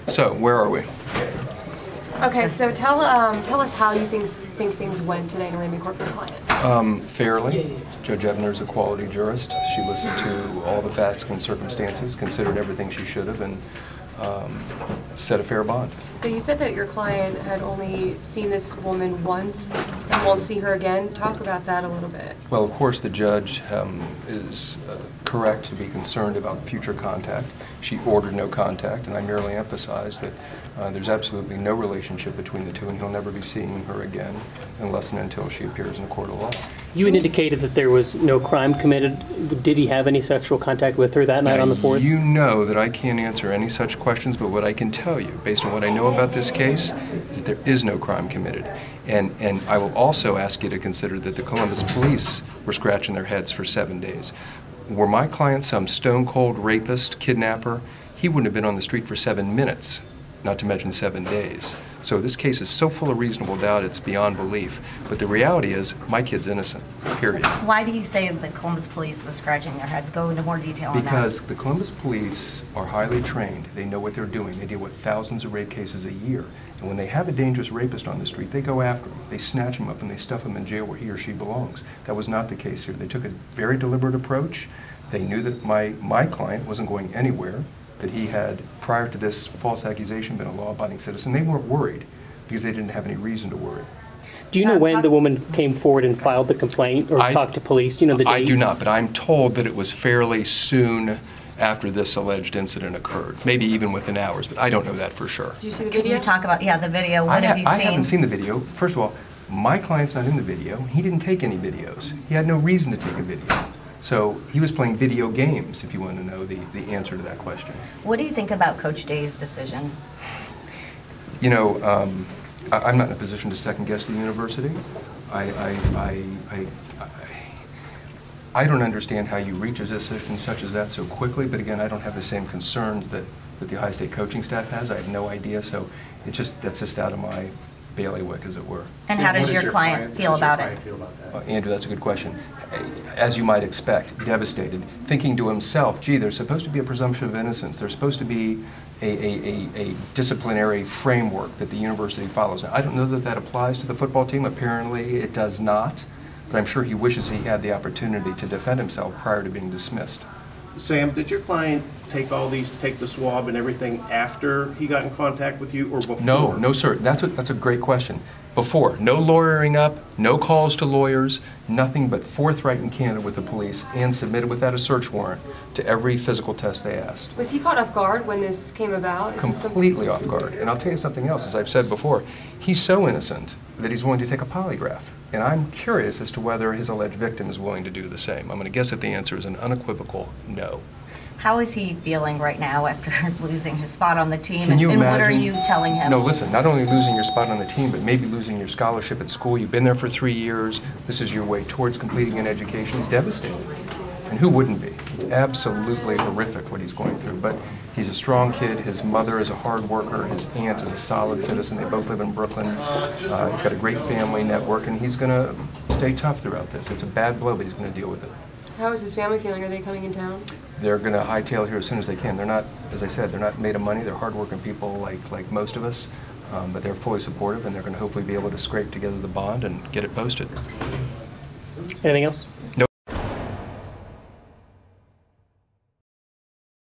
So, where are we? Okay, so tell us how you think things went today in Arraignment Court for the client. Fairly. Judge Ebner is a quality jurist. She listened to all the facts and circumstances, considered everything she should have, and set a fair bond. So you said that your client had only seen this woman once and won't see her again. Talk about that a little bit. Well, of course, the judge is correct to be concerned about future contact. She ordered no contact, and I merely emphasized that there's absolutely no relationship between the two, and he'll never be seeing her again unless and until she appears in a court of law. You had indicated that there was no crime committed. Did he have any sexual contact with her that night on the 4th? You know that I can't answer any such questions, but what I can tell you, based on what I know about this case, is there is no crime committed. And I will also ask you to consider that the Columbus police were scratching their heads for 7 days. Were my client some stone-cold rapist, kidnapper, he wouldn't have been on the street for 7 minutes, not to mention 7 days. So this case is so full of reasonable doubt, it's beyond belief. But the reality is, my kid's innocent, period. Why do you say the Columbus police was scratching their heads? Go into more detail on that. Because the Columbus police are highly trained. They know what they're doing. They deal with thousands of rape cases a year. And when they have a dangerous rapist on the street, they go after him. They snatch him up and they stuff him in jail where he or she belongs. That was not the case here. They took a very deliberate approach. They knew that my client wasn't going anywhere, that he had, prior to this false accusation, been a law-abiding citizen. They weren't worried because they didn't have any reason to worry. Do you know when the woman came forward and filed the complaint or talked to police? Do you know the date? I do not, but I'm told that it was fairly soon after this alleged incident occurred, maybe even within hours, but I don't know that for sure. Did you see the video? Can you talk about, the video? What have you seen? I haven't seen the video. First of all, my client's not in the video. He didn't take any videos. He had no reason to take a video. So he was playing video games, if you want to know the answer to that question. What do you think about Coach Day's decision? You know, I'm not in a position to second-guess the university. I don't understand how you reach a decision such as that so quickly, but again, I don't have the same concerns that the Ohio State coaching staff has. I have no idea, so that's just out of my bailiwick, as it were. And how does your client feel about it? Andrew, that's a good question. As you might expect, devastated, thinking to himself, gee, there's supposed to be a presumption of innocence. There's supposed to be a disciplinary framework that the university follows. Now, I don't know that that applies to the football team. Apparently it does not, but I'm sure he wishes he had the opportunity to defend himself prior to being dismissed. Sam, did your client take the swab and everything after he got in contact with you or before? No, sir. That's a great question. Before. No lawyering up, no calls to lawyers, nothing but forthright and candid with the police, and submitted without a search warrant to every physical test they asked. Was he caught off guard when this came about? Completely off guard. And I'll tell you something else, as I've said before, he's so innocent that he's willing to take a polygraph. And I'm curious as to whether his alleged victim is willing to do the same. I'm going to guess that the answer is an unequivocal no. How is he feeling right now after losing his spot on the team? Can you imagine? What are you telling him? No, listen, not only losing your spot on the team, but maybe losing your scholarship at school. You've been there for 3 years. This is your way towards completing an education. It's devastating. And who wouldn't be? It's absolutely horrific what he's going through. But he's a strong kid. His mother is a hard worker. His aunt is a solid citizen. They both live in Brooklyn. He's got a great family network, and he's going to stay tough throughout this. It's a bad blow, but he's going to deal with it. How is his family feeling? Are they coming in town? They're going to hightail here as soon as they can. They're not, as I said, they're not made of money. They're hardworking people like most of us, but they're fully supportive, and they're going to hopefully be able to scrape together the bond and get it posted. Anything else?